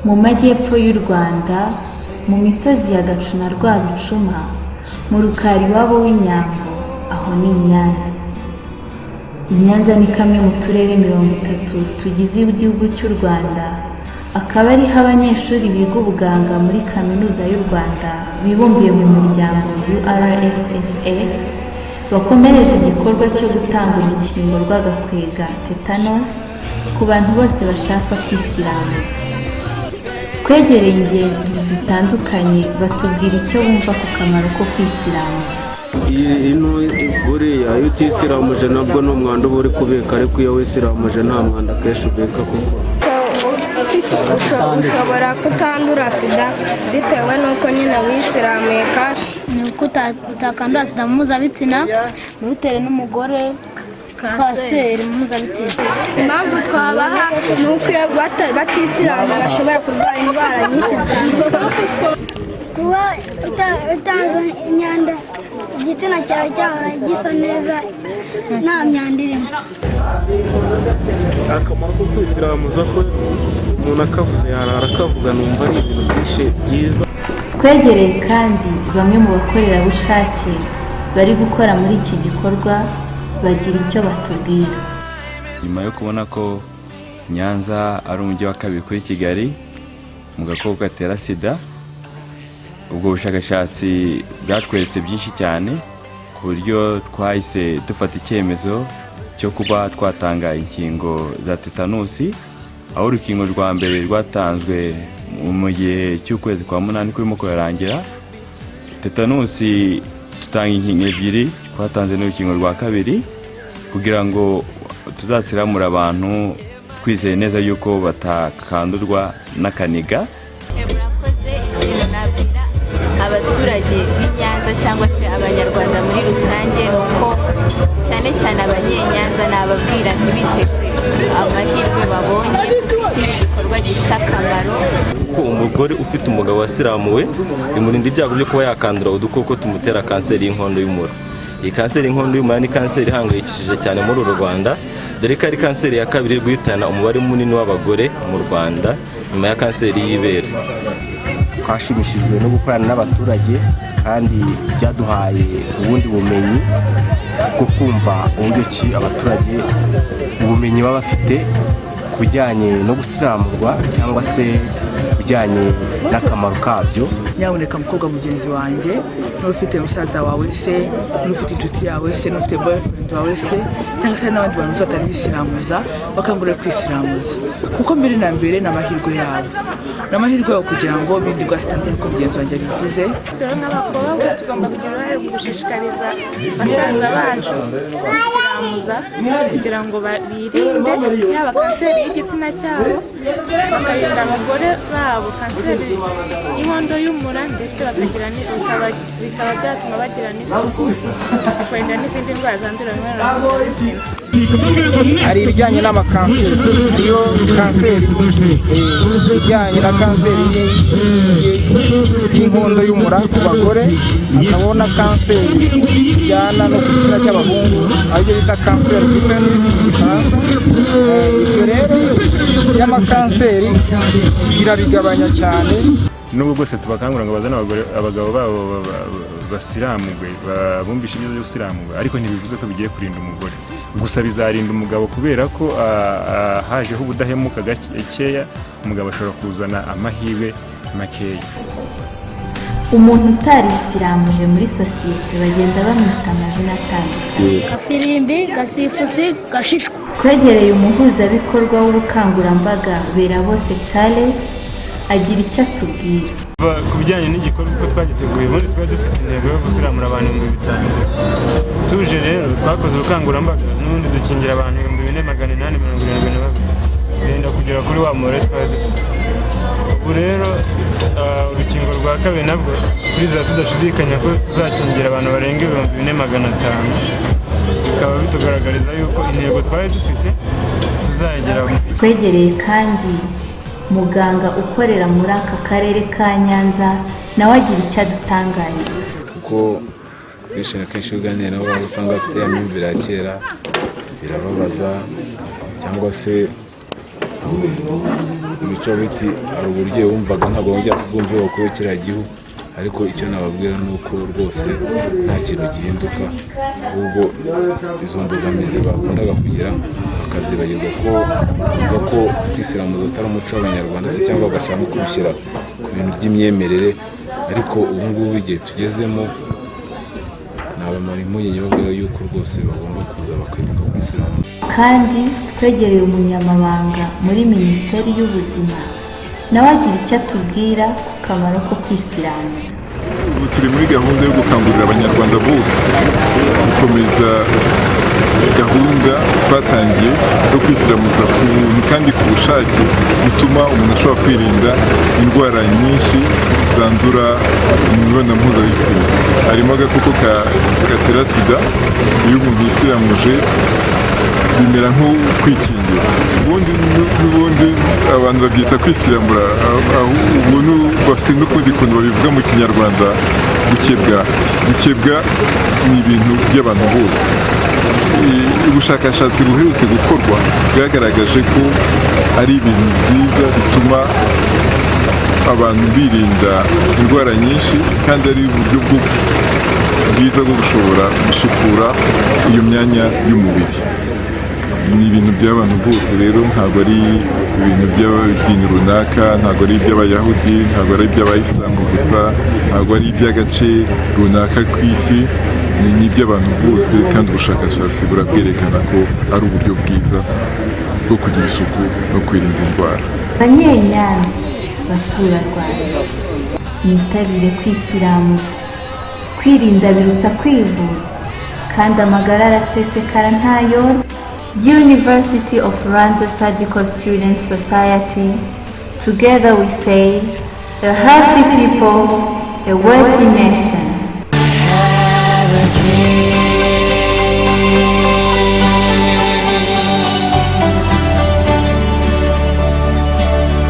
mu majyepfo y'u Rwanda, mu misozi ya Gacu na Rwabucuma, mu Rukari iwabo w'inyambo, aho ni i Nyanza. I Nyanza ni kamwe mu turere 30 tugize igihugu cy'u Rwanda, akaba ariho abanyeshuri biga ubuganga muri Kaminuza y'u Rwanda bibumbiye mu muryango URSSS bakomereje igikorwa cyo gutanga urukingo rw'agakwega tetanus ku bantu bose bashaka kwisiramuza. Twegereye ingeri zitandukanye batubwira icyo bumva ku kamaro ko kwisiramuza. Buriya iyo utisiramuje nabwo ni umwanda uba uri kubika, ariko iyo wisiramuje nta mwanda kenshi ubika kuko ushobora kutandura sida bitewe n'uko nyine wisiramuye. Ni uko utakandura sida mu mpuzabitsina, ntutere n'umugore kanseri mu mpuzabitsina. Impamvu twabaha ni uko iyo batisiramuye bashobora kurwara indwara nyinshi zitandukanye. Kuba utaza imyanda, igitsina cyawe cyahora gisa neza nta myanda irimo. akamaro ko kwisiramuza ko umuntu akavuze yarara akavuga, numva ari ibintu byinshi byiza. Twegereye kandi bamwe mu bakorerabushake bari gukora muri iki gikorwa, bagira icyo batubwira. Nyuma yo kubona ko Nyanza ari umujyi wa kabiri kuri Kigali mu gakoko gatera sida, ubwo bushakashatsi bwatweretse byinshi cyane ku buryo twahise dufata icyemezo cyo kuba twatanga inkingo za tetanusi, aho urukingo rwa mbere rwatanzwe mu gihe cy'ukwezi kwa 8 kurimo kurangira. Tetanusi tutanga inkingo ebyiri, twatanze n'urukingo rwa kabiri kugira ngo tuzasiramura abantu twizeye neza yuko batakandurwa n'akaniga. Abaturage b'Inyanza cyangwa se abanyarwanda muri rusange, nuko cyane cyane abanyenyanza nababwira ntibiteze amahirwe babonye iki gikorwa gifite akamaro. Ko umugore ufite umugabo wasiramuwe bimurinda ibyago byo kuba yakandura udukoko tumutera kanseri y'inkondo y'umura. Iyi kanseri y'inkondo y'umura ni kanseri ihangayikishije cyane muri uru Rwanda, dore ko ari kanseri ya kabiri guhitana umubare munini w'abagore mu Rwanda nyuma ya kanseri y'ibere. Twashimishijwe no gukorana n'abaturage kandi byaduhaye ubundi bumenyi bwo kumva uburyo ki abaturage ubumenyi baba bafite ku bijyanye no gusiramurwa cyangwa se bijyanye n'akamaro kabyo. Nyaboneka mukobwa mugenzi wanjye, n'ufite musaza wawe se, n'ufite inshuti yawe se, n'ufite boyfriend wawe se, cyangwa se n'abandi bantu batari bisiramuza, bakangurira kwisiramuza kuko mbere na mbere n'amahirwe yabo, n'amahirwe yo kugira ngo bindirwa zitandukanye ko mugenzi wanjye bivuze. Twebwe nk'abakobwa tugomba kugira uruhare mu gushishikariza basaza bacu kwisiramuza kugira ngo birinde yaba kanseri y'igitsina cyabo, bakarinda abagore babo kanseri y'inkondo y'umura, ndetse bikaba byatuma bagira n'isuku, bakarinda n'izindi ndwara zandurira mu mibonano mpuzabitsina. Hari ibijyanye n'amakanseri, iyo kanseri ijyanye na kanseri y'inkondo y'umura ku bagore, hakabona kanseri ijyana no ku gitsina cy'abahungu aribyo bita kanseri y'ibere mu Gifaransa. Ibyo rero y'amakanseri irabigabanya cyane. Nubwo bwose tubakangurira ngo bazane abagabo babo basiramugwe, bumvishe ibyiza byo gusiramurwa, ariko ntibivuze ko bigiye kurinda umugore. Gusa bizarinda umugabo kubera ko hajeho ubudahemuka gakeya, umugabo ashobora kuzana amahirwe makeya. Umuntu utarisiramuje muri sosiyete bagenda bamwita amazina atandukanye: Gafirimbi, Gasifusi, Gashishwa. Twegereye umuhuzabikorwa w'ubukangurambaga Berabose Charles, agira icyo atubwira. Ku bijyanye n'igikorwa uko twagiteguye, ubundi twari dufite intego yo gusiramura abantu 5,000. Tuje rero twakoze ubukangurambaga n'ubundi dukingira abantu 4,872 benda kugera kuri wa mubare twari dufite. Ubu rero urukingo rwa kabiri nabwo turizera tudashidikanya ko tuzakingira abantu barenga 4,500, bikaba bitugaragariza yuko intego twari dufite tuzayigeraho. Twegereye kandi muganga ukorera muri aka karere ka Nyanza, nawe agira icyo adutangariza. Kuko kenshi uganira nabo usanga bafite imyumvire ya kera, birababaza cyangwa se imico biti hari uburyo wumvaga ntabwo wongera kubwumva kuko kiriya gihugu, ariko icyo nababwira ni uko rwose nta kintu gihinduka, ahubwo izo mbogamizi bakundaga kugira bakazibagirwa ko kwisiramuza atari umuco w'abanyarwanda se cyangwa bagashaka no kubishyira ku bintu by'imyemerere, ariko ubu ngubu igihe tugezemo nabamara impungenge babwira yuko rwose bagomba kuza bakibuka kwisiramuza. Kandi twegereye umunyamabanga muri Minisiteri y'Ubuzima nawe agira icyo atubwira ku kamaro ko kwisiramuza. Ubu turi muri gahunda yo gukangurira abanyarwanda bose gukomeza gahunda twatangiye yo kwisiramuza ku buntu kandi ku bushake, bituma umuntu ashobora kwirinda indwara nyinshi zandura mu mibonano mpuzabitsina, harimo agakoko gatera sida. Iyo umuntu yisiramuje bimera nko kwikingira, ubundi abantu babyita kwisiramura, ubu bafite n'ukundi kuntu babivuga mu kinyarwanda, gukebwa ni ibintu by'abantu bose. Ubushakashatsi buherutse gukorwa bwagaragaje ko ari ibintu byiza bituma abantu birinda indwara nyinshi, kandi ari uburyo bwiza bwo gushobora gusukura iyo myanya y'umubiri. Ni ibintu by'abantu bose rero, ntabwo ari ibintu by'idini runaka, ntabwo ari iby'abayahudi, ntabwo ari iby'abayisilamu gusa, ntabwo ari iby'agace runaka ku isi, ni iby'abantu bose, kandi ubushakashatsi burabwerekana ko ari uburyo bwiza bwo kugira isuku no kwirinda indwara. Banyenyanza, baturarwanda, mwitabire kwisiramuza. Kwirinda biruta kwivuza, kandi amagara arasesekara ntayora. University of Rwanda Surgical Students Society, together we say, a healthy people, a wealthy nation.